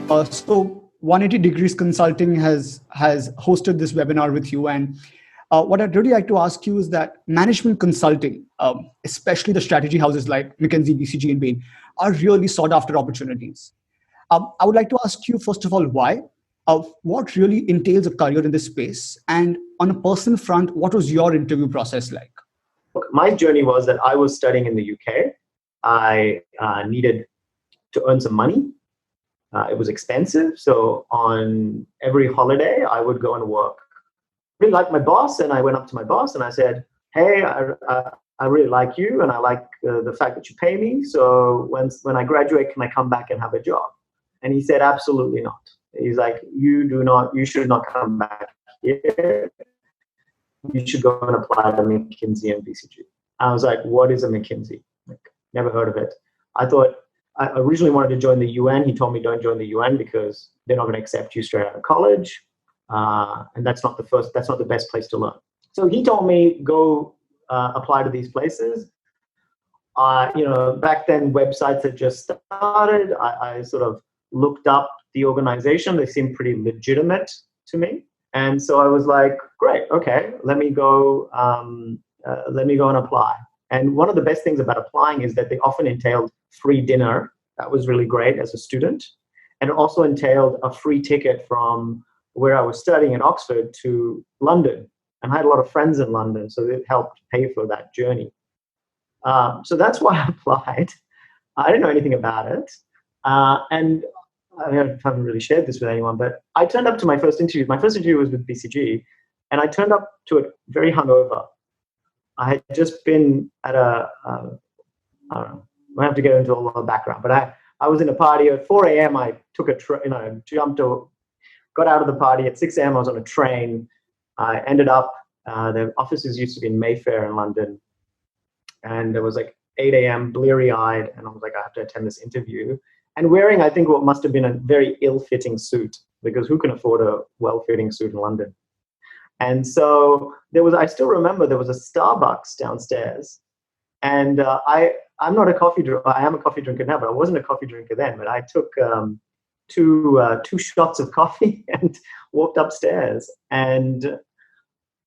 So 180 Degrees Consulting has hosted this webinar with you. And what I'd really like to ask you is that management consulting, especially the strategy houses like McKinsey, BCG, and Bain, are really sought after opportunities. I would like to ask you, first of all, why? What really entails a career in this space? And on a personal front, what was your interview process like? My journey was that I was studying in the UK. I needed to earn some money. It was expensive. So on every holiday, I would go and work. I really liked my boss, and I went up to my boss and I said, hey, I really like you, and I like the fact that you pay me. So when I graduate, can I come back and have a job? And he said, absolutely not. He's like, you should not come back here. You should go and apply to McKinsey and BCG. I was like, what is a McKinsey? Like, never heard of it. I originally wanted to join the UN. He told me don't join the UN because they're not going to accept you straight out of college. And that's not the best place to learn. So he told me, go apply to these places. Back then websites had just started. I sort of looked up the organization. They seemed pretty legitimate to me. And so I was like, great, okay, let me go and apply. And one of the best things about applying is that they often entailed free dinner. That was really great as a student. And it also entailed a free ticket from where I was studying at Oxford to London. And I had a lot of friends in London, so it helped pay for that journey. So that's why I applied. I didn't know anything about it. And I haven't really shared this with anyone, but I turned up to my first interview. My first interview was with BCG, and I turned up to it very hungover. I had just been at I don't know, I have to get into a lot of background, but I was in a party at 4 a.m. I took a train, got out of the party at 6 a.m. I was on a train. I ended up, the offices used to be in Mayfair in London. And it was like 8 a.m., bleary-eyed, and I was like, I have to attend this interview. And wearing, I think, what must have been a very ill-fitting suit, because who can afford a well-fitting suit in London? And so I still remember there was a Starbucks downstairs. And I'm not a coffee drinker. I am a coffee drinker now, but I wasn't a coffee drinker then. But I took two shots of coffee and walked upstairs. And,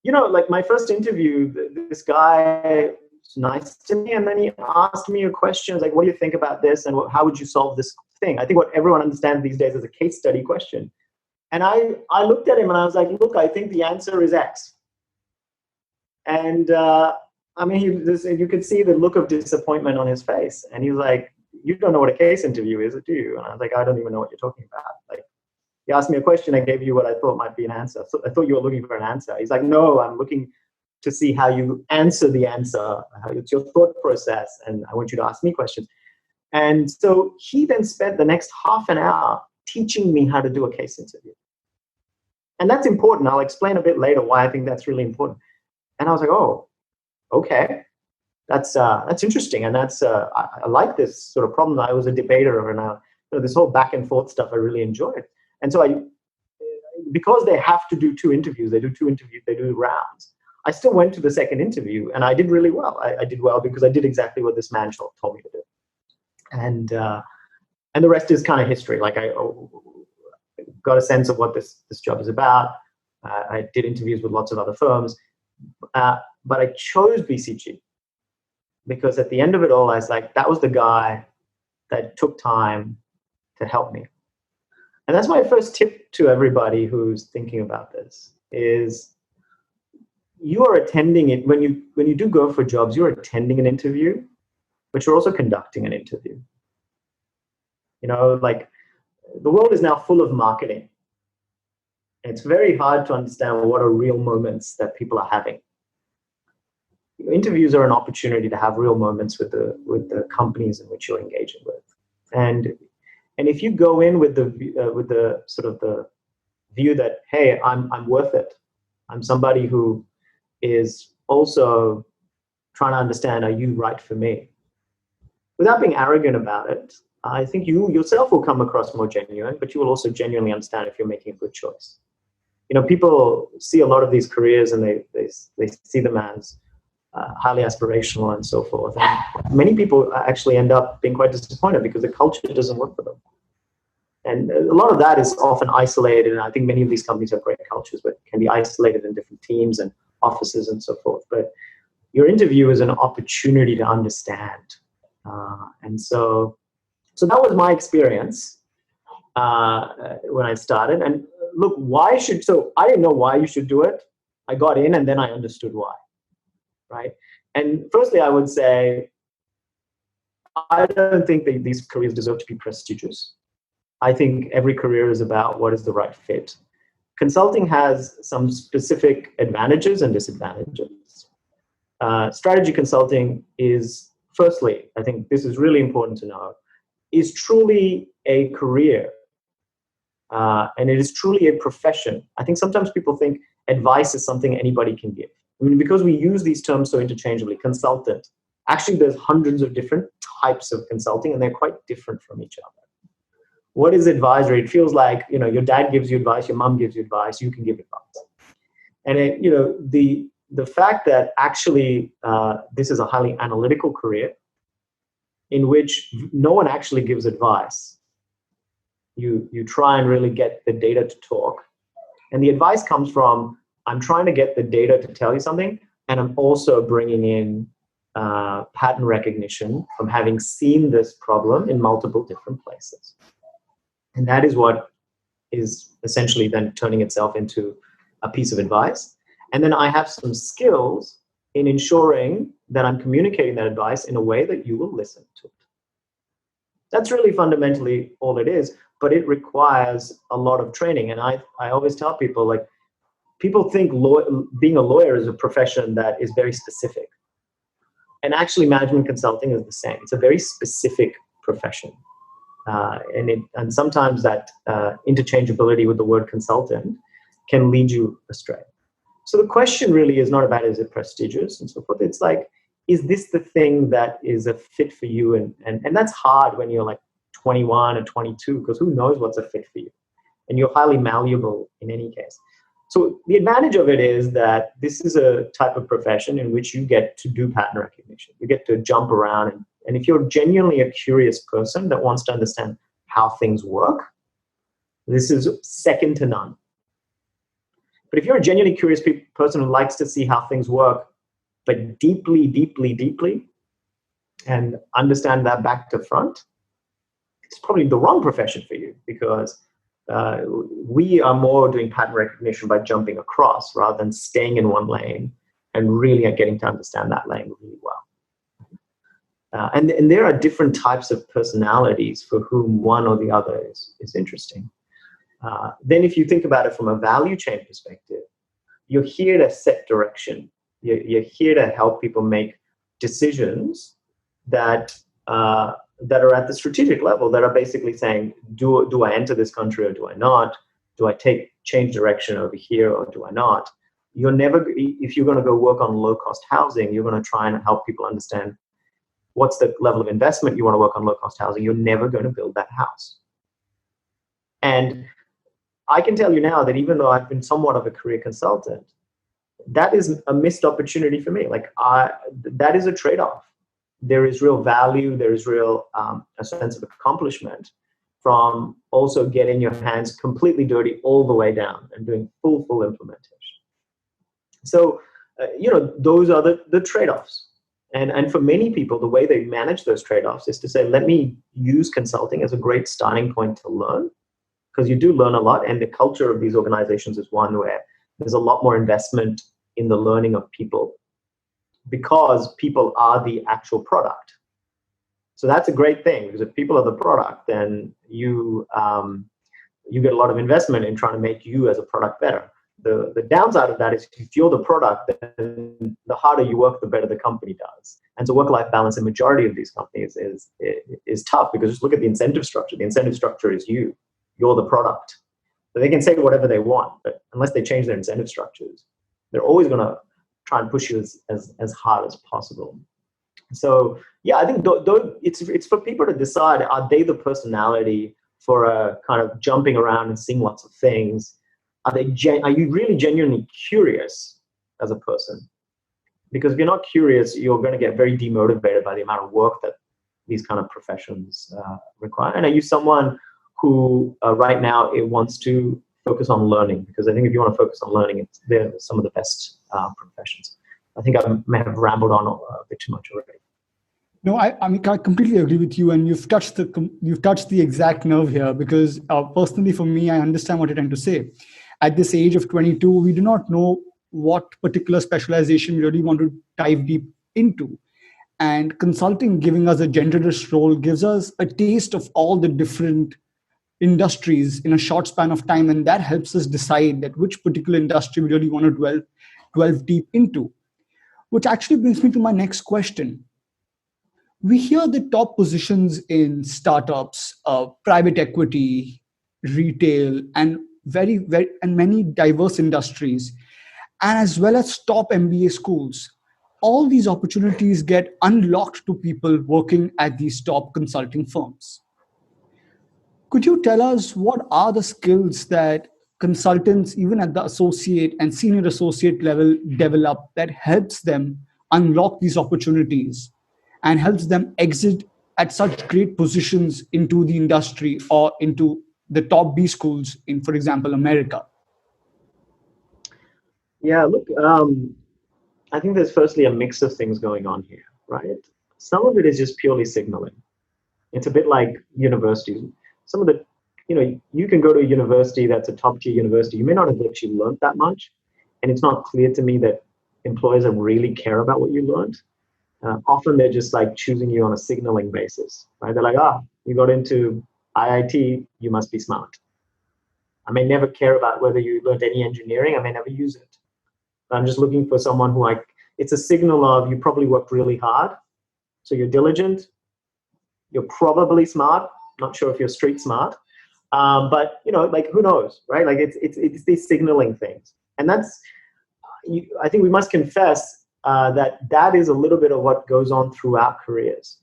like my first interview, this guy was nice to me. And then he asked me a question, like, what do you think about this? And how would you solve this thing? I think what everyone understands these days is a case study question. And I looked at him and I was like, look, I think the answer is X. And you could see the look of disappointment on his face. And he was like, you don't know what a case interview is, do you? And I was like, I don't even know what you're talking about. Like, he asked me a question, I gave you what I thought might be an answer. So I thought you were looking for an answer. He's like, no, I'm looking to see how you answer the answer, how it's your thought process, and I want you to ask me questions. And so he then spent the next half an hour teaching me how to do a case interview. And that's important. I'll explain a bit later why I think that's really important. And I was like, oh, okay. That's interesting. And I like this sort of problem. I was a debater, and this whole back and forth stuff I really enjoyed. And so because they have to do two interviews, they do rounds. I still went to the second interview and I did really well. I did well because I did exactly what this man told me to do. And the rest is kind of history. Like I got a sense of what this job is about. I did interviews with lots of other firms, but I chose BCG because at the end of it all, I was like, that was the guy that took time to help me. And that's my first tip to everybody who's thinking about this is you are attending it when you do go for jobs, you're attending an interview, but you're also conducting an interview. Like the world is now full of marketing. It's very hard to understand what are real moments that people are having. Interviews are an opportunity to have real moments with the companies in which you're engaging with. And if you go in with the sort of the view that, hey, I'm worth it. I'm somebody who is also trying to understand, are you right for me? Without being arrogant about it, I think you yourself will come across more genuine, but you will also genuinely understand if you're making a good choice. People see a lot of these careers and they see them as highly aspirational and so forth. And many people actually end up being quite disappointed because the culture doesn't work for them. And a lot of that is often isolated. And I think many of these companies have great cultures, but can be isolated in different teams and offices and so forth. But your interview is an opportunity to understand. And so that was my experience when I started. And look, so I didn't know why you should do it. I got in and then I understood why, right? And firstly, I would say, I don't think that these careers deserve to be prestigious. I think every career is about what is the right fit. Consulting has some specific advantages and disadvantages. Strategy consulting is, firstly, I think this is really important to know, is truly a career. And it is truly a profession. I think sometimes people think advice is something anybody can give. I mean, because we use these terms so interchangeably, consultant. Actually, there's hundreds of different types of consulting, and they're quite different from each other. What is advisory? It feels like, your dad gives you advice, your mom gives you advice, you can give advice. And the fact that actually this is a highly analytical career in which no one actually gives advice. You try and really get the data to talk. And the advice comes from, I'm trying to get the data to tell you something, and I'm also bringing in pattern recognition from having seen this problem in multiple different places. And that is what is essentially then turning itself into a piece of advice. And then I have some skills in ensuring that I'm communicating that advice in a way that you will listen to it. That's really fundamentally all it is, but it requires a lot of training. And I always tell people, like, people think being a lawyer is a profession that is very specific. And actually management consulting is the same. It's a very specific profession. And sometimes that interchangeability with the word consultant can lead you astray. So the question really is not about, is it prestigious and so forth. It's like, is this the thing that is a fit for you? And that's hard when you're like 21 or 22, because who knows what's a fit for you? And you're highly malleable in any case. So the advantage of it is that this is a type of profession in which you get to do pattern recognition. You get to jump around. And if you're genuinely a curious person that wants to understand how things work, this is second to none. But if you're a genuinely curious person who likes to see how things work, but deeply, deeply, deeply, and understand that back to front, it's probably the wrong profession for you, because we are more doing pattern recognition by jumping across rather than staying in one lane and really getting to understand that lane really well. And there are different types of personalities for whom one or the other is interesting. Then if you think about it from a value chain perspective, you're here to set direction. You're here to help people make decisions that are at the strategic level, that are basically saying, do I enter this country or do I not? Do I change direction over here or do I not? If you're going to go work on low-cost housing, you're going to try and help people understand what's the level of investment you want to work on low-cost housing. You're never going to build that house. And I can tell you now that even though I've been somewhat of a career consultant, that is a missed opportunity for me. Like, that is a trade-off. There is real value. There is real a sense of accomplishment from also getting your hands completely dirty all the way down and doing full implementation. So, those are the trade-offs. And for many people, the way they manage those trade-offs is to say, let me use consulting as a great starting point to learn, because you do learn a lot. And the culture of these organizations is one where there's a lot more investment in the learning of people, because people are the actual product. So that's a great thing, because if people are the product, then you get a lot of investment in trying to make you as a product better. The downside of that is, if you're the product, then the harder you work, the better the company does. And so work-life balance in majority of these companies is tough, because just look at the incentive structure. The incentive structure is you're the product. So they can say whatever they want, but unless they change their incentive structures, they're always going to try and push you as hard as possible. So yeah, I think it's for people to decide, are they the personality for a kind of jumping around and seeing lots of things? Are you really genuinely curious as a person? Because if you're not curious, you're going to get very demotivated by the amount of work that these kind of professions require. And are you someone who right now it wants to focus on learning, because I think if you want to focus on learning, they're some of the best professions. I think I may have rambled on a bit too much already. No, I mean, I completely agree with you, and you've touched the exact nerve here, because personally for me, I understand what you're trying to say. At this age of 22, we do not know what particular specialization we really want to dive deep into. And consulting, giving us a generalist role, gives us a taste of all the different industries in a short span of time, and that helps us decide that which particular industry we really want to delve deep into. Which actually brings me to my next question. We hear the top positions in startups, private equity, retail, and very many diverse industries, and as well as top MBA schools. All these opportunities get unlocked to people working at these top consulting firms. Could you tell us what are the skills that consultants, even at the associate and senior associate level, develop that helps them unlock these opportunities and helps them exit at such great positions into the industry or into the top B schools in, for example, America? Yeah, look, I think there's firstly a mix of things going on here, right? Some of it is just purely signaling. It's a bit like universities. Some of the, you can go to a university that's a top tier university. You may not have actually learned that much. And it's not clear to me that employers really care about what you learned. Often they're just like choosing you on a signaling basis, right? They're like, you got into IIT, you must be smart. I may never care about whether you learned any engineering. I may never use it. I'm just looking for someone who it's a signal of you probably worked really hard. So you're diligent. You're probably smart. Not sure if you're street smart. But who knows, right? Like it's these signaling things. And that's, I think we must confess that is a little bit of what goes on throughout careers.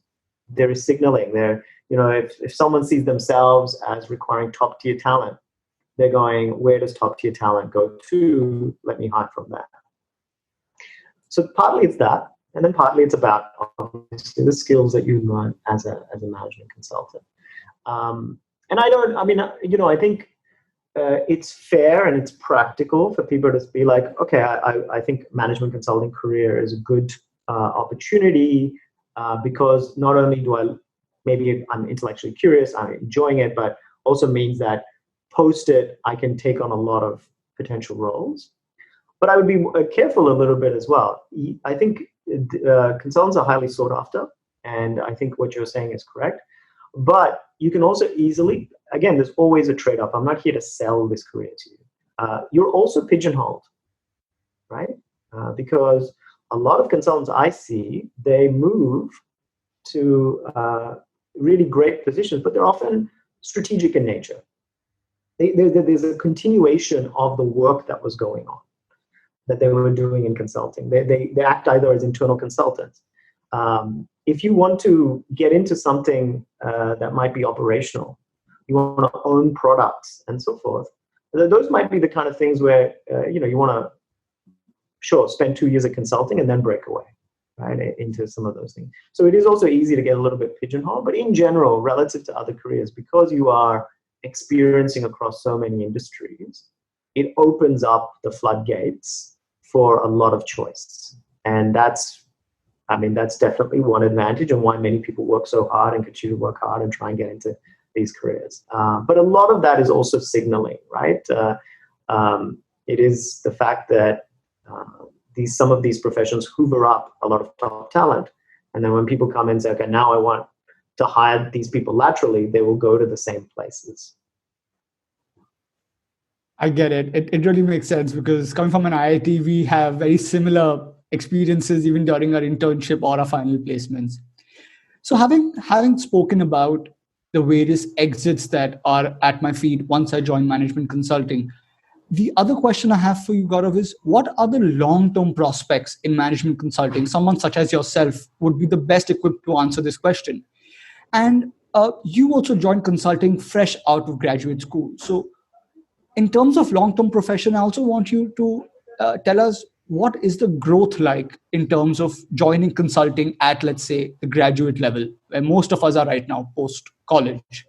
There is signaling there. If someone sees themselves as requiring top tier talent, they're going, where does top tier talent go to? Let me hire from that. So partly it's that, and then partly it's about obviously the skills that you learn as a management consultant. And I think it's fair and it's practical for people to be like, okay, I think management consulting career is a good opportunity because not only maybe I'm intellectually curious, I'm enjoying it, but also means that post it, I can take on a lot of potential roles. But I would be careful a little bit as well. I think consultants are highly sought after, and I think what you're saying is correct. But you can also easily, again, there's always a trade-off. I'm not here to sell this career to you. You're also pigeonholed, right? Because a lot of consultants I see, they move to really great positions, but they're often strategic in nature. There's a continuation of the work that was going on, that they were doing in consulting. They act either as internal consultants. If you want to get into something that might be operational, you want to own products and so forth, those might be the kind of things where you want to spend 2 years at consulting and then break away, right, into some of those things. So it is also easy to get a little bit pigeonholed, but in general, relative to other careers, because you are experiencing across so many industries, it opens up the floodgates for a lot of choice. And that's definitely one advantage and why many people work so hard and continue to work hard and try and get into these careers. But a lot of that is also signaling, right? It is the fact that some of these professions hoover up a lot of top talent. And then when people come in and say, okay, now I want to hire these people laterally, they will go to the same places. I get it. It really makes sense because coming from an IIT, we have very similar experiences even during our internship or our final placements. So having spoken about the various exits that are at my feet once I join management consulting, the other question I have for you, Gaurav, is what are the long-term prospects in management consulting? Someone such as yourself would be the best equipped to answer this question. And you also joined consulting fresh out of graduate school. So in terms of long-term profession, I also want you to tell us what is the growth like in terms of joining consulting at, let's say, the graduate level, where most of us are right now post-college.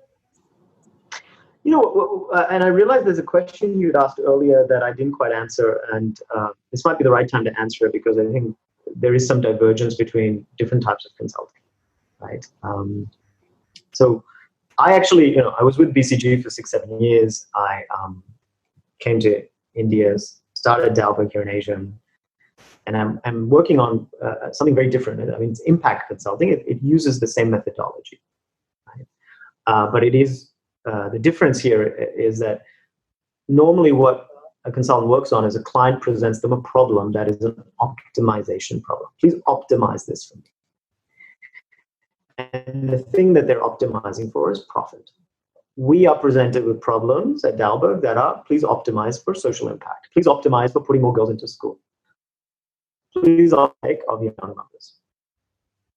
And I realized there's a question you'd asked earlier that I didn't quite answer, and this might be the right time to answer it because I think there is some divergence between different types of consulting, right? So I actually, I was with BCG for 6-7 years. I came to India, started Dalberg here in Asia, and I'm working on something very different. I mean, it's impact consulting. It uses the same methodology, right? But it is the difference here is that normally what a consultant works on is a client presents them a problem that is an optimization problem. Please optimize this for me. And the thing that they're optimizing for is profit. We are presented with problems at Dalberg that are, please optimize for social impact. Please optimize for putting more girls into school. Please take of your numbers.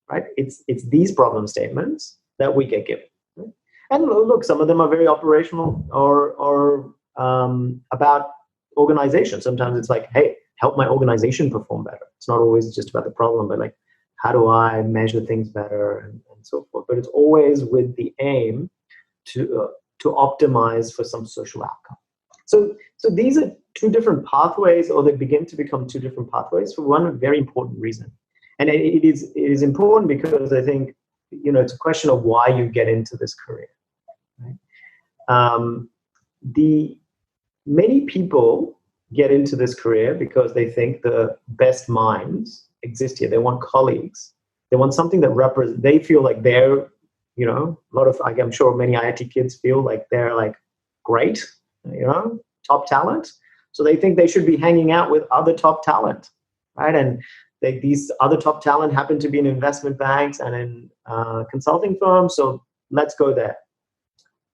Right? It's these problem statements that we get given. Right? And look, some of them are very operational or about organization. Sometimes it's like, hey, help my organization perform better. It's not always just about the problem, but like, how do I measure things better and so forth. But it's always with the aim to optimize for some social outcome. So these are two different pathways, or they begin to become two different pathways for one very important reason. And it is important because I think, it's a question of why you get into this career. Right? Many people get into this career because they think the best minds exist here. They want colleagues. They want something that they feel like they're, a lot of, I'm sure many IIT kids feel like they're like great, top talent. So they think they should be hanging out with other top talent, right? And these other top talent happen to be in investment banks and in consulting firms. So let's go there.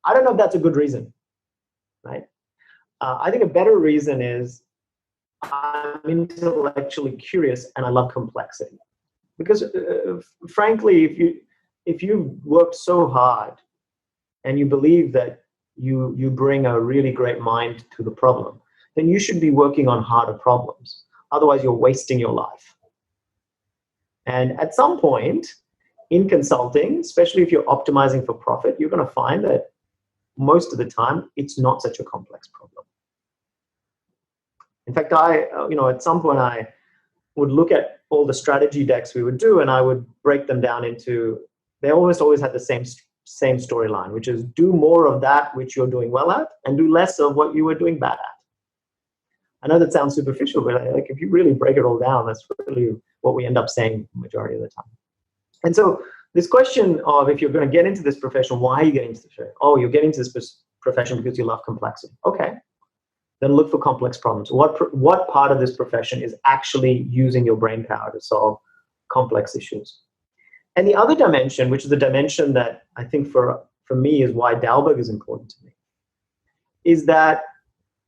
I don't know if that's a good reason, right? I think a better reason is I'm intellectually curious and I love complexity. Because frankly, if you've worked so hard and you believe that you bring a really great mind to the problem, then you should be working on harder problems. Otherwise, you're wasting your life. And at some point in consulting, especially if you're optimizing for profit, you're going to find that most of the time, it's not such a complex problem. In fact, at some point, I would look at all the strategy decks we would do, and I would break them down into, they always had the same storyline, which is do more of that which you're doing well at and do less of what you were doing bad at. I know that sounds superficial, but like if you really break it all down, that's really what we end up saying the majority of the time. And so this question of if you're going to get into this profession, why are you getting into this profession? Oh, you're getting into this profession because you love complexity. Okay. Then look for complex problems. What part of this profession is actually using your brain power to solve complex issues? And the other dimension, which is the dimension that I think for me is why Dalberg is important to me, is that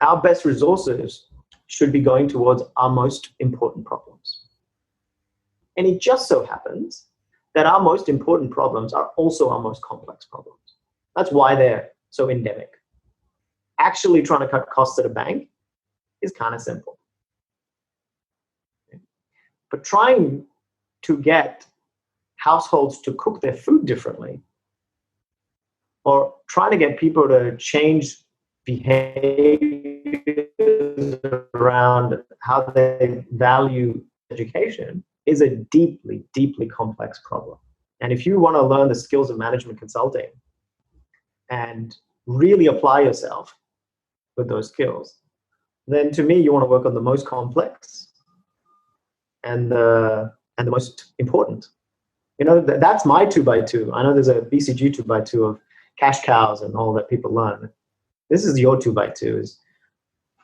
our best resources should be going towards our most important problems. And it just so happens that our most important problems are also our most complex problems. That's why they're so endemic. Actually trying to cut costs at a bank is kind of simple. But trying to get households to cook their food differently, or trying to get people to change behaviors around how they value education is a deeply, deeply complex problem. And if you want to learn the skills of management consulting and really apply yourself with those skills, then to me, you want to work on the most complex and the most important. That's my 2x2. I know there's a BCG 2x2 of cash cows and all that people learn. This is your 2x2, is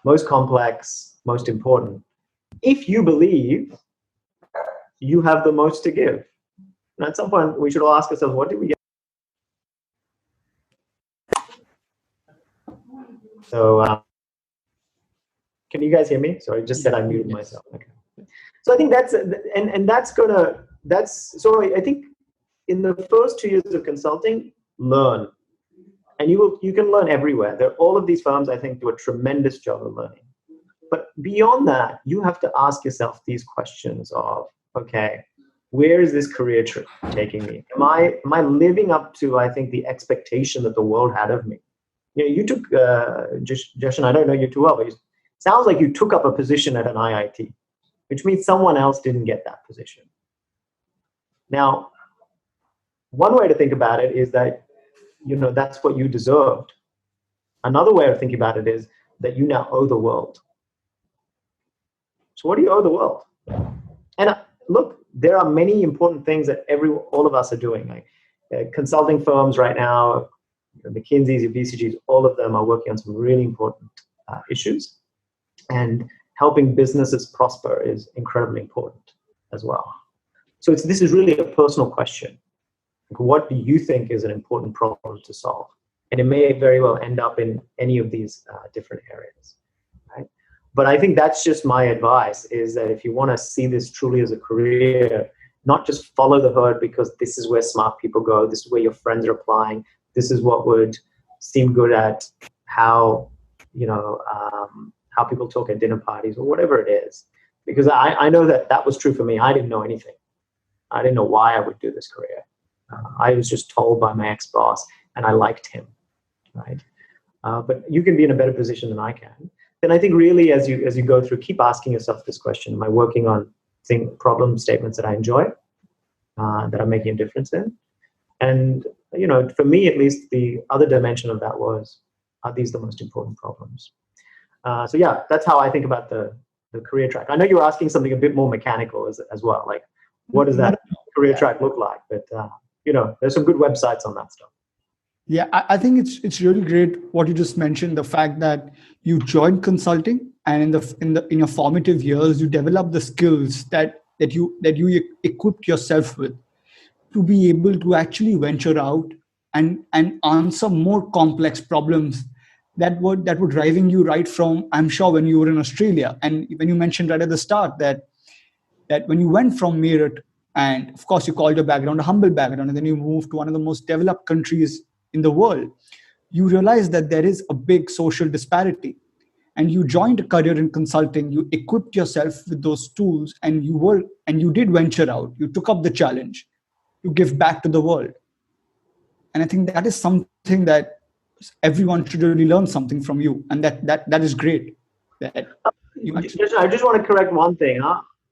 most complex, most important. If you believe you have the most to give. And at some point, we should all ask ourselves, what did we get? So, can you guys hear me? Sorry, I just said I muted myself. Okay. So I think so I think in the first 2 years of consulting, learn. And you can learn everywhere. All of these firms, I think, do a tremendous job of learning. But beyond that, you have to ask yourself these questions of, okay, where is this career taking me? Am I living up to, I think, the expectation that the world had of me? You took, Jashan, I don't know you too well, but it sounds like you took up a position at an IIT, which means someone else didn't get that position. Now, one way to think about it is that, that's what you deserved. Another way of thinking about it is that you now owe the world. So what do you owe the world? And look, there are many important things that all of us are doing. Like consulting firms right now, McKinsey's, BCG's, all of them are working on some really important issues. And helping businesses prosper is incredibly important as well. So this is really a personal question. What do you think is an important problem to solve? And it may very well end up in any of these different areas, right? But I think that's just my advice, is that if you want to see this truly as a career, not just follow the herd because this is where smart people go, this is where your friends are applying, this is what would seem good at how people talk at dinner parties or whatever it is. Because I know that was true for me. I didn't know anything. I didn't know why I would do this career. I was just told by my ex-boss, and I liked him, right? But you can be in a better position than I can. Then I think really as you go through, keep asking yourself this question: am I working on problem statements that I enjoy, that I'm making a difference in? And for me at least, the other dimension of that was, are these the most important problems? So yeah, that's how I think about the career track. I know you were asking something a bit more mechanical as well, like what does that career track look like? But there's some good websites on that stuff. Yeah, I think it's really great what you just mentioned, the fact that you joined consulting, and in your formative years you developed the skills that you equipped yourself with to be able to actually venture out and answer more complex problems that were driving you right from, I'm sure, when you were in Australia. And when you mentioned right at the start that when you went from Meerut, and of course you called your background a humble background, and then you moved to one of the most developed countries in the world, you realize that there is a big social disparity. And you joined a career in consulting, you equipped yourself with those tools, and you did venture out, you took up the challenge, you give back to the world. And I think that is something that everyone should really learn something from you. And that is great. That I just want to correct one thing.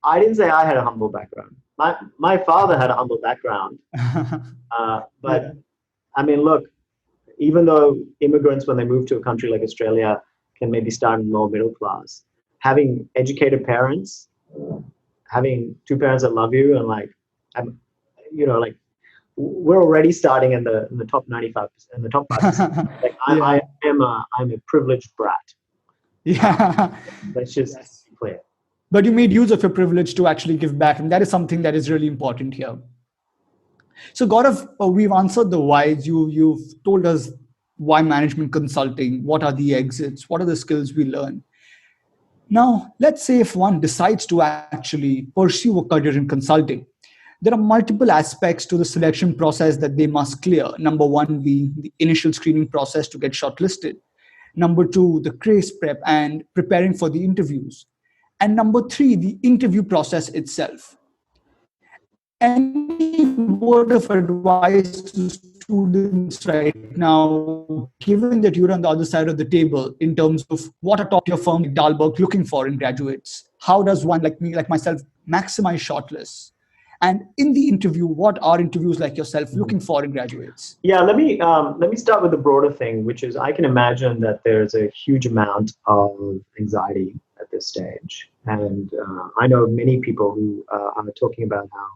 I didn't say I had a humble background. My father had a humble background. But yeah. I mean, look, even though immigrants, when they move to a country like Australia, can maybe start in lower middle class, having educated parents, having two parents that love you, and we're already starting in the top 95%, in the top 5%. Like I'm a privileged brat. Yeah. Let's just be clear. But you made use of your privilege to actually give back, and that is something that is really important here. So Gaurav, we've answered the whys. You've told us why management consulting, what are the exits, what are the skills we learn. Now, let's say if one decides to actually pursue a career in consulting, there are multiple aspects to the selection process that they must clear. Number one being the initial screening process to get shortlisted. Number two, the case prep and preparing for the interviews. And number three, the interview process itself. Any word of advice to students right now, given that you're on the other side of the table, in terms of what a top-tier firm like Dalberg looking for in graduates? How does one like me, like myself, maximize shortlists? And in the interview, what are interviews like yourself looking for in graduates? Yeah, let me start with the broader thing, which is I can imagine that there's a huge amount of anxiety at this stage. And I know many people who are talking about how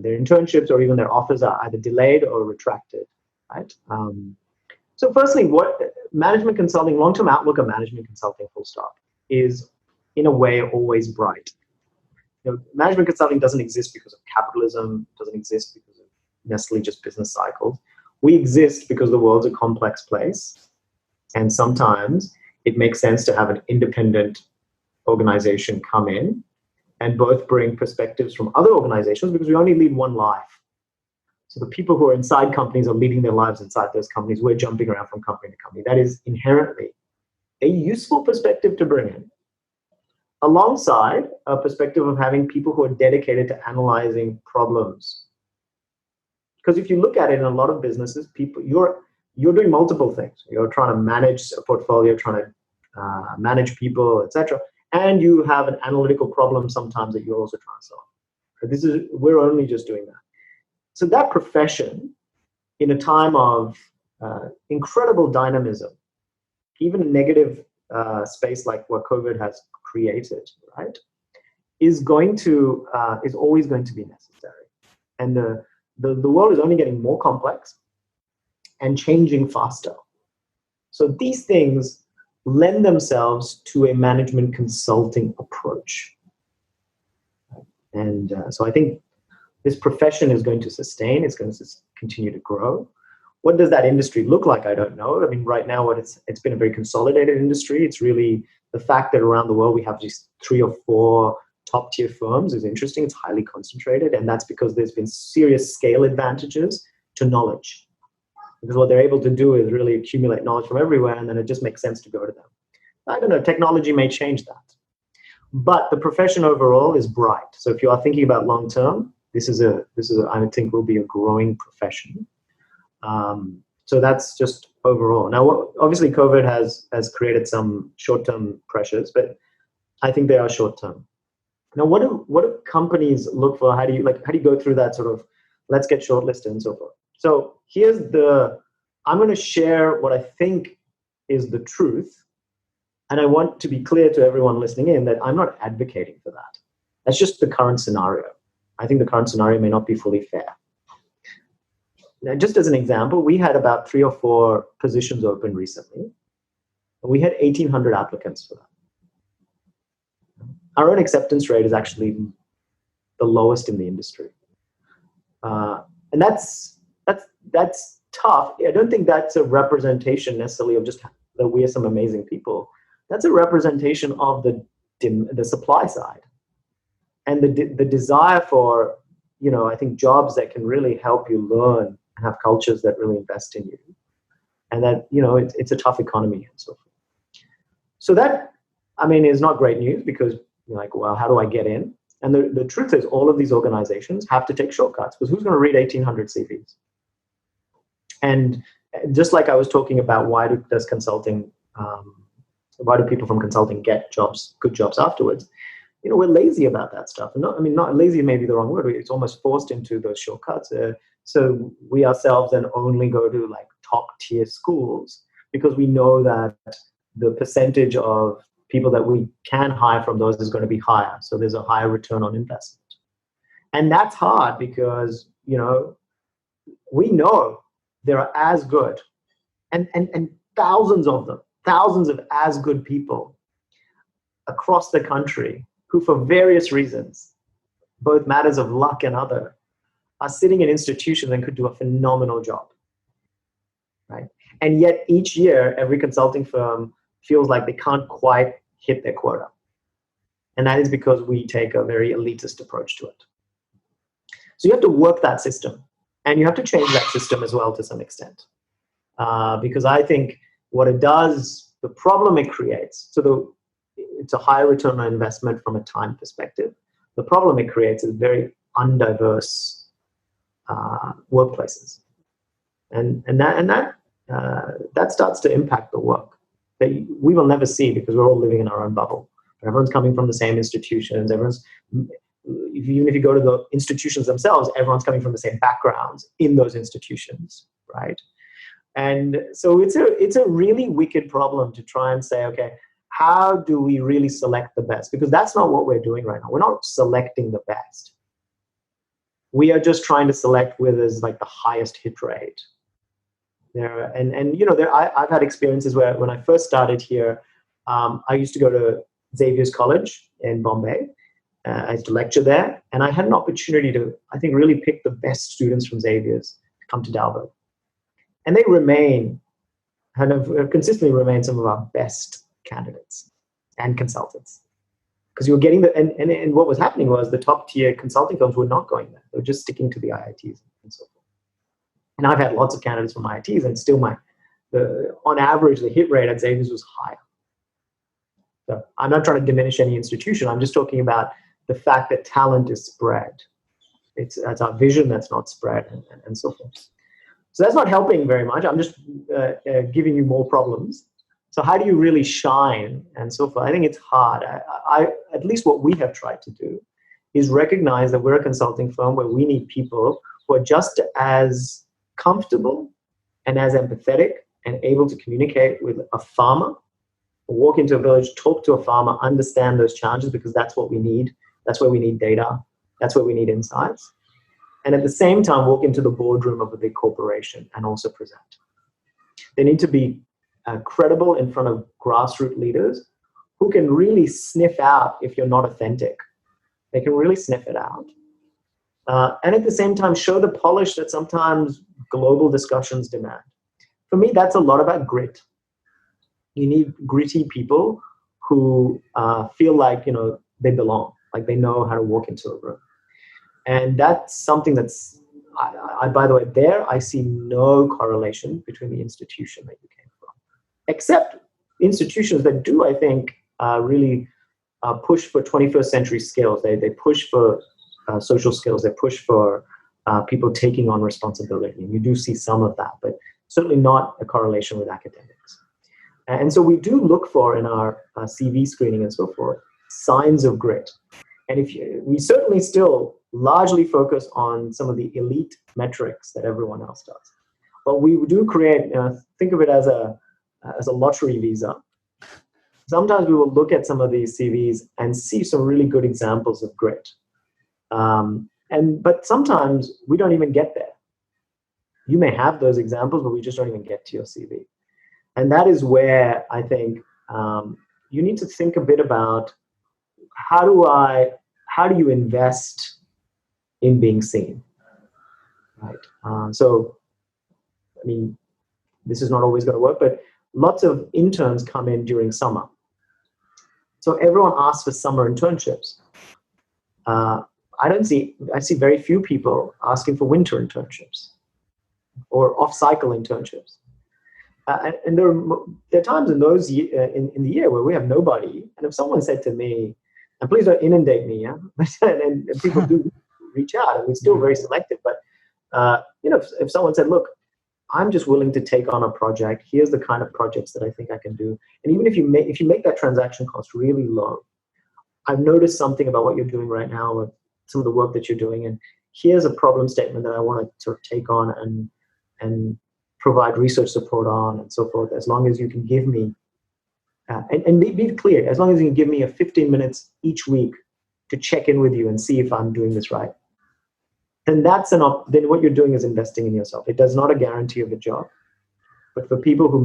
their internships or even their offers are either delayed or retracted, right? So firstly, what management consulting, long-term outlook of management consulting, full stop, is in a way always bright. Management consulting doesn't exist because of capitalism, doesn't exist because of necessarily just business cycles. We exist because the world's a complex place. And sometimes it makes sense to have an independent organization come in and both bring perspectives from other organizations, because we only lead one life. So the people who are inside companies are leading their lives inside those companies. We're jumping around from company to company. That is inherently a useful perspective to bring in, alongside a perspective of having people who are dedicated to analyzing problems. Because if you look at it in a lot of businesses, you're doing multiple things. You're trying to manage a portfolio, trying to manage people, etc. And you have an analytical problem sometimes that you're also trying to solve. We're only just doing that. So that profession, in a time of incredible dynamism, even a negative space like what COVID has created, right, is always going to be necessary. And the world is only getting more complex and changing faster. So these things lend themselves to a management consulting approach. And so I think this profession is going to sustain, it's going to continue to grow. What does that industry look like? I don't know. I mean, right now, it's been a very consolidated industry. It's really the fact that around the world we have just 3 or 4 top tier firms is interesting. It's highly concentrated, and that's because there's been serious scale advantages to knowledge. Because what they're able to do is really accumulate knowledge from everywhere, and then it just makes sense to go to them. I don't know, technology may change that. But the profession overall is bright. So if you are thinking about long term, this is I think will be a growing profession. So that's just overall. Now, obviously, COVID has created some short-term pressures, but I think they are short-term. Now, what do companies look for? How do you go through that sort of, let's get shortlisted and so forth? So I'm going to share what I think is the truth. And I want to be clear to everyone listening in that I'm not advocating for that. That's just the current scenario. I think the current scenario may not be fully fair. Now, just as an example, we had about 3 or 4 positions open recently. We had 1,800 applicants for that. Our own acceptance rate is actually the lowest in the industry. And that's tough. I don't think that's a representation necessarily of just that we are some amazing people. That's a representation of the supply side and the desire for, I think jobs that can really help you learn and have cultures that really invest in you. And that, it's a tough economy and so forth. So that, is not great news because you're like, well, how do I get in? And the truth is all of these organizations have to take shortcuts because who's going to read 1,800 CVs? And just like I was talking about, why do people from consulting get good jobs afterwards? We're lazy about that stuff. Not lazy, maybe the wrong word. It's almost forced into those shortcuts. So we ourselves then only go to like top tier schools because we know that the percentage of people that we can hire from those is going to be higher. So there's a higher return on investment. And that's hard because, we know there are as good and thousands of as good people across the country who for various reasons, both matters of luck and other, are sitting in institutions and could do a phenomenal job, right? And yet each year, every consulting firm feels like they can't quite hit their quota. And that is because we take a very elitist approach to it. So you have to work that system. And you have to change that system as well to some extent. Because I think what it does, the problem it creates, it's a higher return on investment from a time perspective. The problem it creates is very undiverse workplaces. And that starts to impact the work that we will never see because we're all living in our own bubble. Everyone's coming from the same institutions. Even if you go to the institutions themselves, everyone's coming from the same backgrounds in those institutions, right? And so it's a really wicked problem to try and say, okay, how do we really select the best? Because that's not what we're doing right now. We're not selecting the best. We are just trying to select where there's like the highest hit rate. I've had experiences where when I first started here, I used to go to Xavier's College in Bombay. I used to lecture there, and I had an opportunity to, I think, really pick the best students from Xavier's to come to Dalberg. And they have consistently remained some of our best candidates and consultants. Because you were getting and what was happening was the top tier consulting firms were not going there. They were just sticking to the IITs and so forth. And I've had lots of candidates from IITs, and still on average, the hit rate at Xavier's was higher. So I'm not trying to diminish any institution. I'm just talking about the fact that talent is spread. It's our vision that's not spread and so forth. So that's not helping very much. I'm just giving you more problems. So how do you really shine and so forth? I think it's hard. At least what we have tried to do is recognize that we're a consulting firm where we need people who are just as comfortable and as empathetic and able to communicate with a farmer, walk into a village, talk to a farmer, understand those challenges, because that's what we need. That's where we need data. That's where we need insights. And at the same time, walk into the boardroom of a big corporation and also present. They need to be credible in front of grassroots leaders who can really sniff out if you're not authentic. They can really sniff it out. And at the same time, show the polish that sometimes global discussions demand. For me, that's a lot about grit. You need gritty people who feel like, they belong, like they know how to walk into a room. And that's something that's, by the way, I see no correlation between the institution that you came from, except institutions that do, I think, really push for 21st century skills. They push for social skills. They push for people taking on responsibility. And you do see some of that, but certainly not a correlation with academics. And so we do look for, in our CV screening and so forth, signs of grit. And we certainly still largely focus on some of the elite metrics that everyone else does. But we do create, think of it as a lottery visa. Sometimes we will look at some of these CVs and see some really good examples of grit. But sometimes we don't even get there. You may have those examples, but we just don't even get to your CV. And that is where I think you need to think a bit about how do you invest in being seen, right? So, I mean, this is not always going to work, but lots of interns come in during summer. So everyone asks for summer internships. I see very few people asking for winter internships or off-cycle internships. And there are times in those in the year where we have nobody. And if someone said to me, and please don't inundate me, yeah, and people do reach out, and we're still very selective. But if someone said, "Look, I'm just willing to take on a project. Here's the kind of projects that I think I can do," and even if you make that transaction cost really low, I've noticed something about what you're doing right now, or some of the work that you're doing, and here's a problem statement that I want to sort of take on and provide research support on and so forth, as long as you can give me, and be clear, as long as you can give me 15 minutes each week to check in with you and see if I'm doing this right, then then what you're doing is investing in yourself. It does not a guarantee of a job, but for people who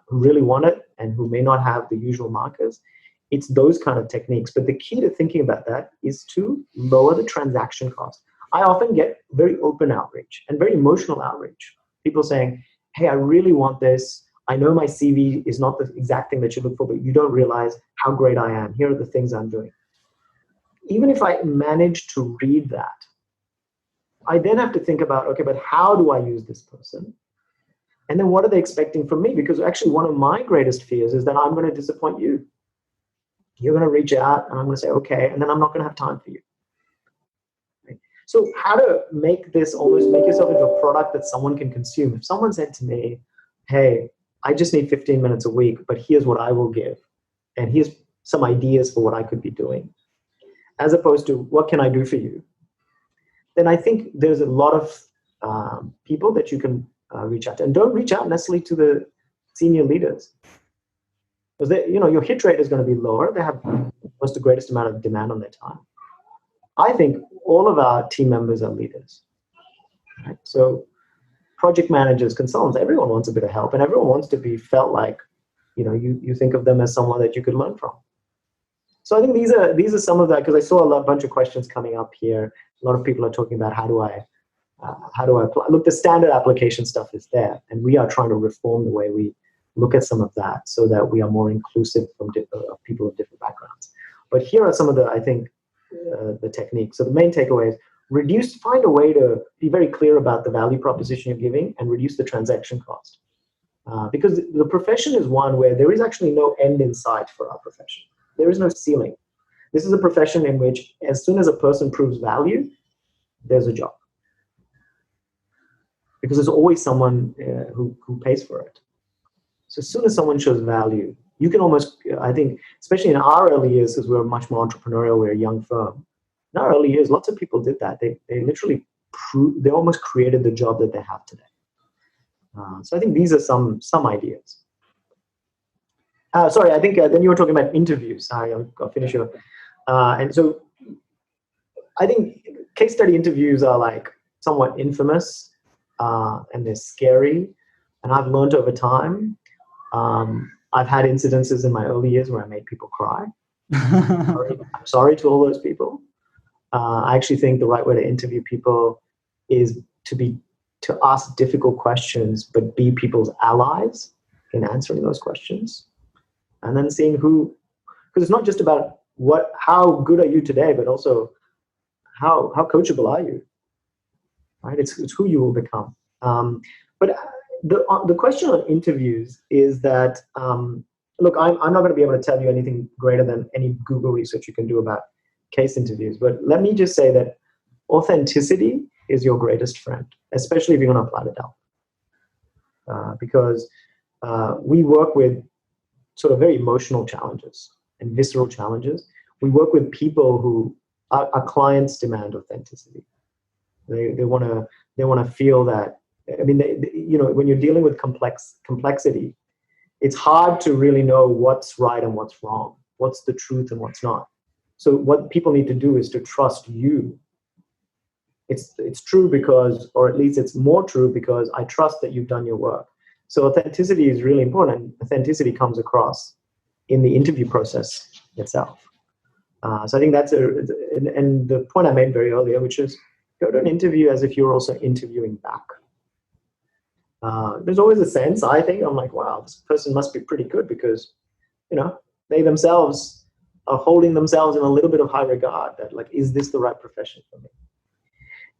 really want it and who may not have the usual markers, it's those kind of techniques. But the key to thinking about that is to lower the transaction cost. I often get very open outreach and very emotional outreach. People saying, "Hey, I really want this. I know my CV is not the exact thing that you look for, but you don't realize how great I am. Here are the things I'm doing." Even if I manage to read that, I then have to think about, okay, but how do I use this person? And then what are they expecting from me? Because actually one of my greatest fears is that I'm going to disappoint you. You're going to reach out and I'm going to say, okay, and then I'm not going to have time for you. Right? So how to make this almost make yourself into a product that someone can consume. If someone said to me, "Hey, I just need 15 minutes a week, but here's what I will give. And here's some ideas for what I could be doing," as opposed to, "What can I do for you?" then I think there's a lot of people that you can reach out to. And don't reach out necessarily to the senior leaders. Because your hit rate is going to be lower. They have almost the greatest amount of demand on their time. I think all of our team members are leaders. Right? So project managers, consultants, everyone wants a bit of help, and everyone wants to be felt like, you think of them as someone that you could learn from. So I think these are some of that, because I saw a bunch of questions coming up here. A lot of people are talking about how do I apply? Look, the standard application stuff is there, and we are trying to reform the way we look at some of that so that we are more inclusive of people of different backgrounds. But here are some of the techniques. So the main takeaway is find a way to be very clear about the value proposition you're giving and reduce the transaction cost. Because the profession is one where there is actually no end in sight for our profession. There is no ceiling. This is a profession in which as soon as a person proves value, there's a job. because there's always someone who pays for it. So as soon as someone shows value, you can almost, I think, especially in our early years, because we're much more entrepreneurial, we're a young firm. In our early years, lots of people did that. They literally they almost created the job that they have today. So I think these are some ideas. Sorry, I think then you were talking about interviews. I'll finish here. And so I think case study interviews are like somewhat infamous, and they're scary. And I've learned over time. I've had incidences in my early years where I made people cry. I'm sorry to all those people. I actually think the right way to interview people is to ask difficult questions, but be people's allies in answering those questions. And then seeing because it's not just about how good are you today, but also how coachable are you, right? It's who you will become. But the question on interviews is that, look, I'm not going to be able to tell you anything greater than any Google research you can do about case interviews. But let me just say that authenticity is your greatest friend, especially if you're going to apply to Dalberg. Because we work with sort of very emotional challenges and visceral challenges. We work with people who our clients demand authenticity. They want to feel that. I mean, when you're dealing with complexity, it's hard to really know what's right and what's wrong, what's the truth and what's not. So what people need to do is to trust you. It's true because, or at least it's more true because I trust that you've done your work. So authenticity is really important. Authenticity comes across in the interview process itself. So I think that's and the point I made very earlier, which is go to an interview as if you're also interviewing back. There's always a sense, I think, I'm like, wow, this person must be pretty good because, they themselves are holding themselves in a little bit of high regard that, like, is this the right profession for me?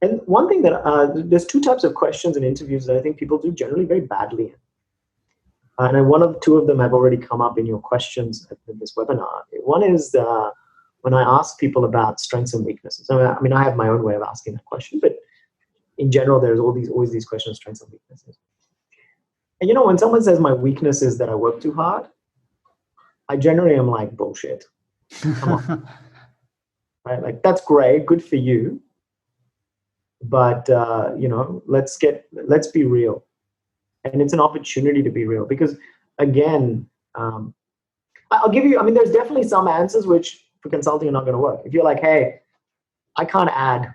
And one thing that there's two types of questions in interviews that I think people do generally very badly in. And two of them have already come up in your questions at this webinar. One is when I ask people about strengths and weaknesses. I mean, I have my own way of asking that question, but in general, there's always these questions, strengths and weaknesses. And when someone says my weakness is that I work too hard, I generally am like, bullshit. Come on. Right? Like, that's great, good for you. But let's be real. And it's an opportunity to be real because, again, I'll give you, there's definitely some answers which for consulting are not going to work. If you're like, hey, I can't add.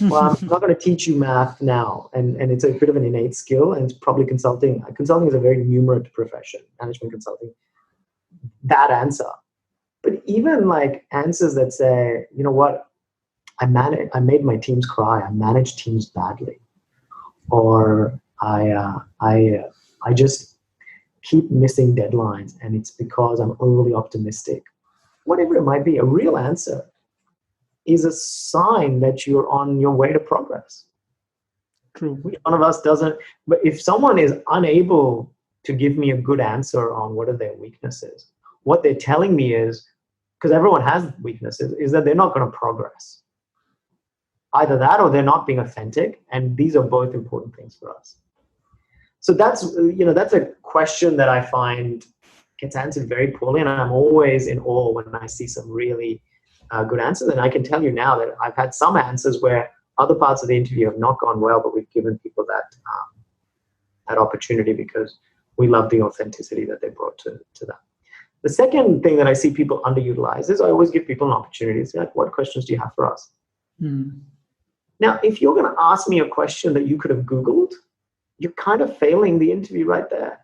Well, I'm not going to teach you math now. And it's a bit of an innate skill, and it's probably consulting. Consulting is a very numerate profession, management consulting. That answer. But even like answers that say, you know what, I made my teams cry. I managed teams badly. Or I just keep missing deadlines, and it's because I'm overly optimistic. Whatever it might be, a real answer is a sign that you're on your way to progress. True. Which one of us doesn't? But if someone is unable to give me a good answer on what are their weaknesses, what they're telling me is, because everyone has weaknesses, is that they're not going to progress. Either that or they're not being authentic, and these are both important things for us. So that's a question that I find gets answered very poorly, and I'm always in awe when I see some really good answers. And I can tell you now that I've had some answers where other parts of the interview have not gone well, but we've given people that opportunity because we love the authenticity that they brought to that. The second thing that I see people underutilize is I always give people an opportunity. It's like, what questions do you have for us? Now, if you're going to ask me a question that you could have Googled, you're kind of failing the interview right there.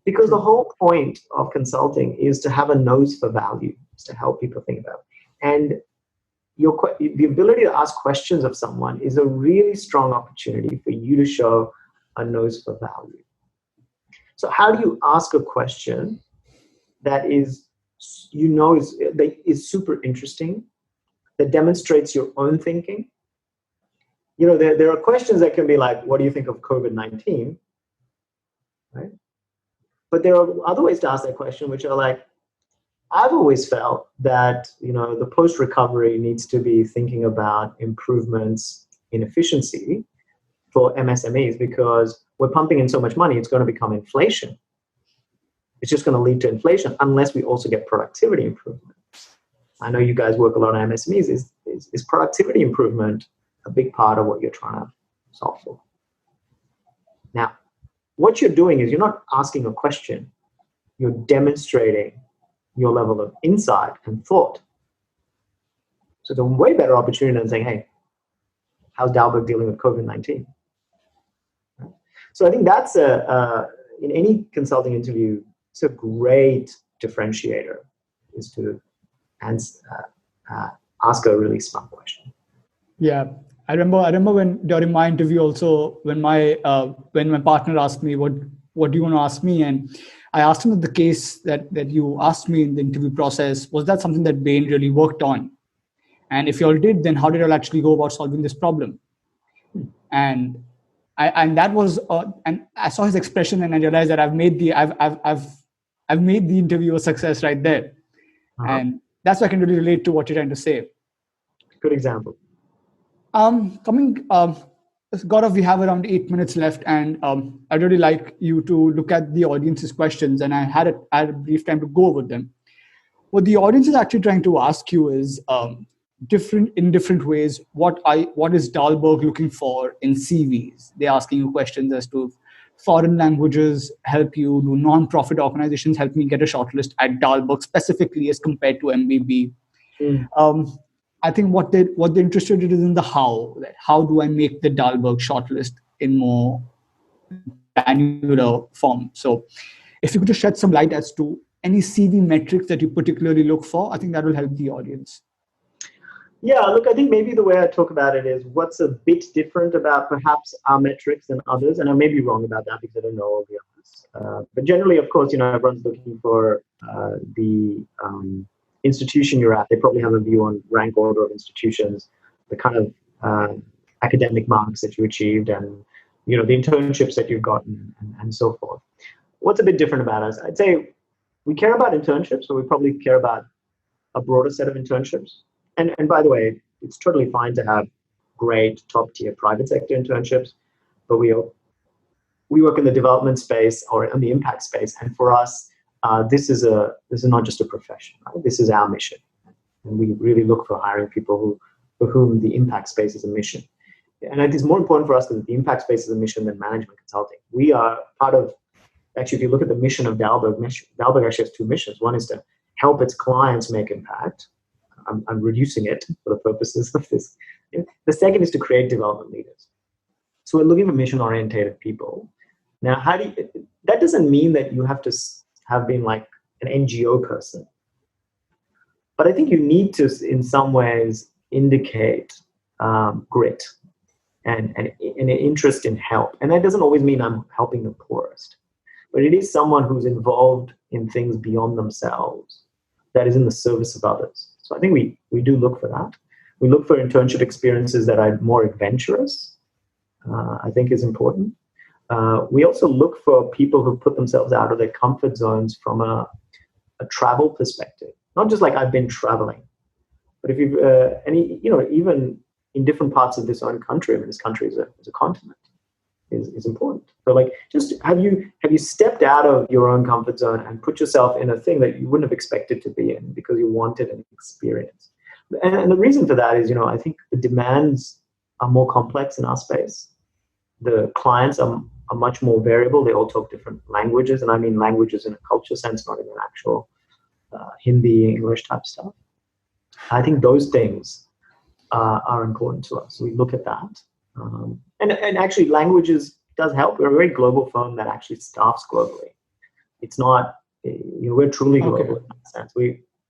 Because the whole point of consulting is to have a nose for value, is to help people think about it. And the ability to ask questions of someone is a really strong opportunity for you to show a nose for value. So how do you ask a question that is super interesting, that demonstrates your own thinking? There are questions that can be like, what do you think of COVID-19? Right? But there are other ways to ask that question, which are like, I've always felt that, the post-recovery needs to be thinking about improvements in efficiency for MSMEs because we're pumping in so much money, it's going to become inflation. It's just going to lead to inflation unless we also get productivity improvement. I know you guys work a lot on MSMEs. Is productivity improvement a big part of what you're trying to solve for? Now, what you're doing is you're not asking a question. You're demonstrating your level of insight and thought. So it's a way better opportunity than saying, hey, how's Dalberg dealing with COVID-19? So I think that's in any consulting interview, it's a great differentiator is to ask a really smart question. Yeah, I remember when during my interview also when my partner asked me what do you want to ask me, and I asked him the case that you asked me in the interview process, was that something that Bain really worked on, and if you all did, then how did you all actually go about solving this problem? And that was and I saw his expression and I realized that I've made the interview a success right there. And that's why I can really relate to what you're trying to say. Good example. Gaurav, we have around 8 minutes left, and I'd really like you to look at the audience's questions, and I had a brief time to go over them. What the audience is actually trying to ask you is different ways. What is Dalberg looking for in CVs? They're asking you questions as to foreign languages help you, do non-profit organizations help me get a shortlist at Dalberg specifically as compared to MBB? I think what they're interested in is in the how. How do I make the Dalberg shortlist in more granular form? So if you could just shed some light as to any CV metrics that you particularly look for, I think that will help the audience. Yeah, look, I think maybe the way I talk about it is what's a bit different about perhaps our metrics than others, and I may be wrong about that because I don't know all the others. But generally, of course, everyone's looking for the institution you're at. They probably have a view on rank order of institutions, the kind of academic marks that you achieved, and the internships that you've gotten, and so forth. What's a bit different about us? I'd say we care about internships, so we probably care about a broader set of internships. And by the way, it's totally fine to have great top-tier private sector internships, but we work in the development space or in the impact space, and for us, this is not just a profession, right? This is our mission, and we really look for hiring people for whom the impact space is a mission. And I think it's more important for us that the impact space is a mission than management consulting. We are part of, actually, if you look at the mission of Dalberg, Dalberg actually has two missions. One is to help its clients make impact. I'm reducing it for the purposes of this. The second is to create development leaders. So we're looking for mission-oriented people. Now, that doesn't mean that you have to have been like an NGO person. But I think you need to, in some ways, indicate grit and an interest in help. And that doesn't always mean I'm helping the poorest. But it is someone who's involved in things beyond themselves, that is in the service of others. So I think we do look for that. We look for internship experiences that are more adventurous, I think is important. We also look for people who put themselves out of their comfort zones from a travel perspective. Not just like I've been traveling, but if you've even in different parts of this own country, I mean, this country is a continent, is important. So like, just have you stepped out of your own comfort zone and put yourself in a thing that you wouldn't have expected to be in because you wanted an experience? And the reason for that is, I think the demands are more complex in our space. The clients are much more variable. They all talk different languages, and I mean languages in a culture sense, not in an actual Hindi, English type stuff. I think those things are important to us. So we look at that. And actually, languages does help. We're a very global firm that actually staffs globally. It's not, we're truly global in that sense.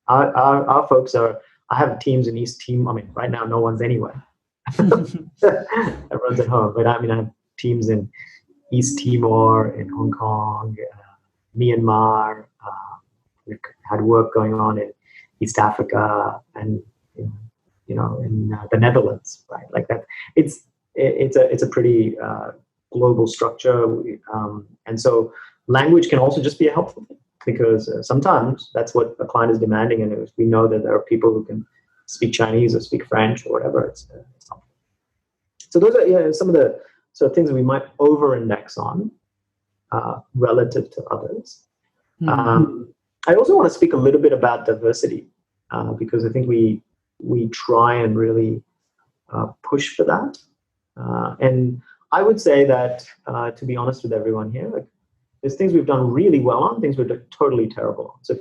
Our folks are, I have teams in East Timor. I mean, right now, no one's anywhere. Everyone's at home. But I mean, I have teams in East Timor, in Hong Kong, Myanmar. We've had work going on in East Africa and, in the Netherlands, right? Like that. It's a pretty global structure, and so language can also just be a helpful thing because sometimes that's what a client is demanding, and if we know that there are people who can speak Chinese or speak French or whatever, it's helpful. So those are some of the So things we might over-index on relative to others. I also want to speak a little bit about diversity because I think we try and really push for that. And I would say that, to be honest with everyone here, like, there's things we've done really well on, things we're totally terrible on. So if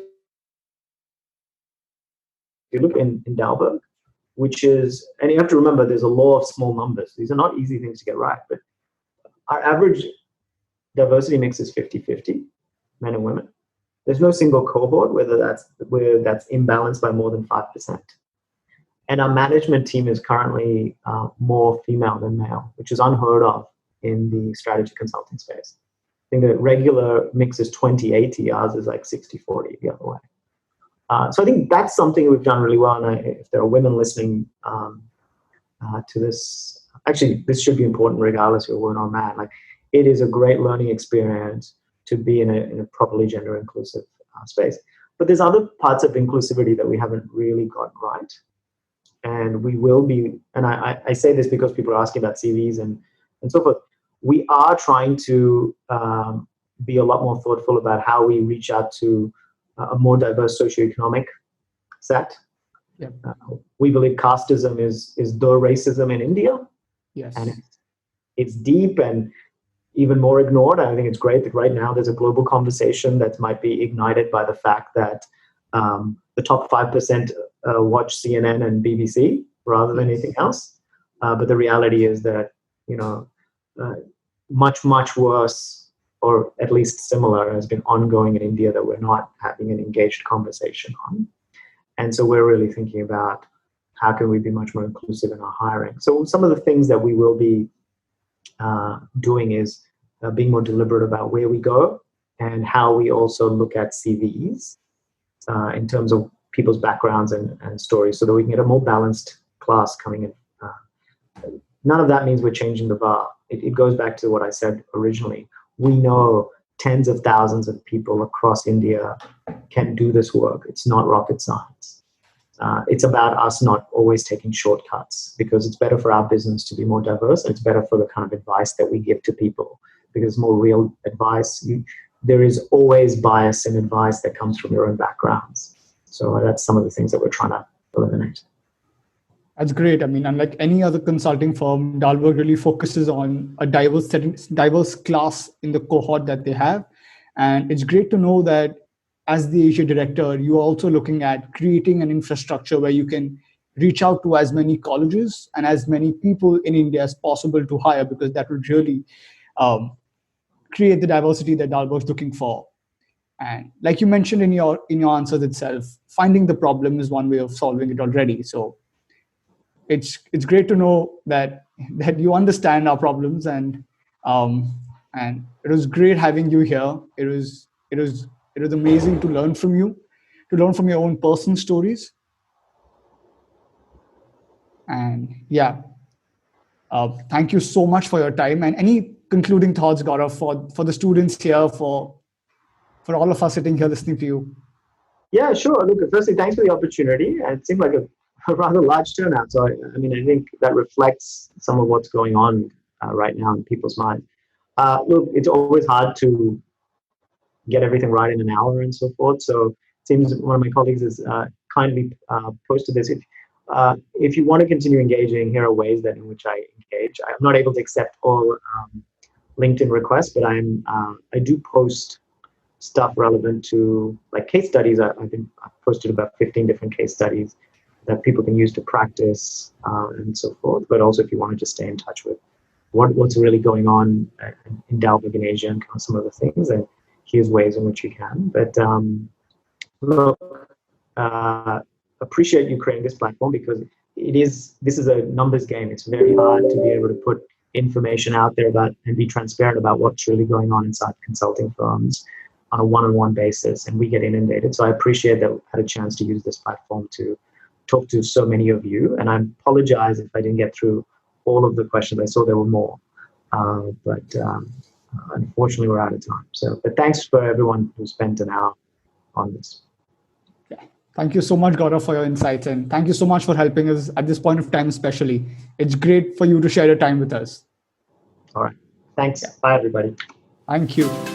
you look in Dalberg, which is, and you have to remember, there's a law of small numbers. These are not easy things to get right, but our average diversity mix is 50-50, men and women. There's no single cohort where that's imbalanced by more than 5%. And our management team is currently more female than male, which is unheard of in the strategy consulting space. I think the regular mix is 20-80, ours is like 60-40 the other way. So I think that's something we've done really well. And if there are women listening to this, actually, this should be important regardless if you're a woman or a man. Like, it is a great learning experience to be in a properly gender inclusive space. But there's other parts of inclusivity that we haven't really gotten right. And we will be, and I say this because people are asking about CVs and so forth. We are trying to be a lot more thoughtful about how we reach out to a more diverse socioeconomic set. Yeah. We believe casteism is the racism in India. Yes. And it's deep and even more ignored. I think it's great that right now there's a global conversation that might be ignited by the fact that the top 5% watch CNN and BBC rather than anything else. But the reality is that, much, much worse, or at least similar, has been ongoing in India that we're not having an engaged conversation on. And so we're really thinking about how can we be much more inclusive in our hiring. So some of the things that we will be doing is being more deliberate about where we go and how we also look at CVs in terms of people's backgrounds and stories, so that we can get a more balanced class coming in. None of that means we're changing the bar. It goes back to what I said originally. We know tens of thousands of people across India can do this work. It's not rocket science. It's about us not always taking shortcuts, because it's better for our business to be more diverse, and it's better for the kind of advice that we give to people, because more real advice. There is always bias in advice that comes from your own backgrounds. So that's some of the things that we're trying to eliminate. That's great. I mean, unlike any other consulting firm, Dalberg really focuses on a diverse class in the cohort that they have. And it's great to know that as the Asia director, you are also looking at creating an infrastructure where you can reach out to as many colleges and as many people in India as possible to hire, because that would really create the diversity that Dalberg's looking for. And like you mentioned in your answers itself, finding the problem is one way of solving it already. So it's great to know that you understand our problems, and it was great having you here. It was amazing to learn from you, to learn from your own personal stories. And yeah, thank you so much for your time. And any concluding thoughts, Gaurav, for the students here, for all of us sitting here listening to you? Yeah, sure. Look, firstly, thanks for the opportunity. It seemed like a rather large turnout. So, I think that reflects some of what's going on right now in people's minds. Look, it's always hard to get everything right in an hour and so forth. So it seems one of my colleagues has kindly posted this. If you want to continue engaging, here are ways in which I engage. I'm not able to accept all LinkedIn requests, but I do post stuff relevant to, like, case studies. I've posted about 15 different case studies that people can use to practice and so forth. But also, if you want to just stay in touch with what's really going on in Dalberg in Asia and kind of some of the things, and here's ways in which you can. But look, appreciate you creating this platform, because this is a numbers game. It's very hard to be able to put information out there about and be transparent about what's really going on inside consulting firms on a one-on-one basis, and we get inundated. So I appreciate that we had a chance to use this platform to talk to so many of you, and I apologize if I didn't get through all of the questions. I saw there were more, but unfortunately we're out of time. But thanks for everyone who spent an hour on this. Yeah. Thank you so much, Gaurav, for your insights, and thank you so much for helping us at this point of time especially. It's great for you to share your time with us. All right. Thanks. Yeah. Bye, everybody. Thank you.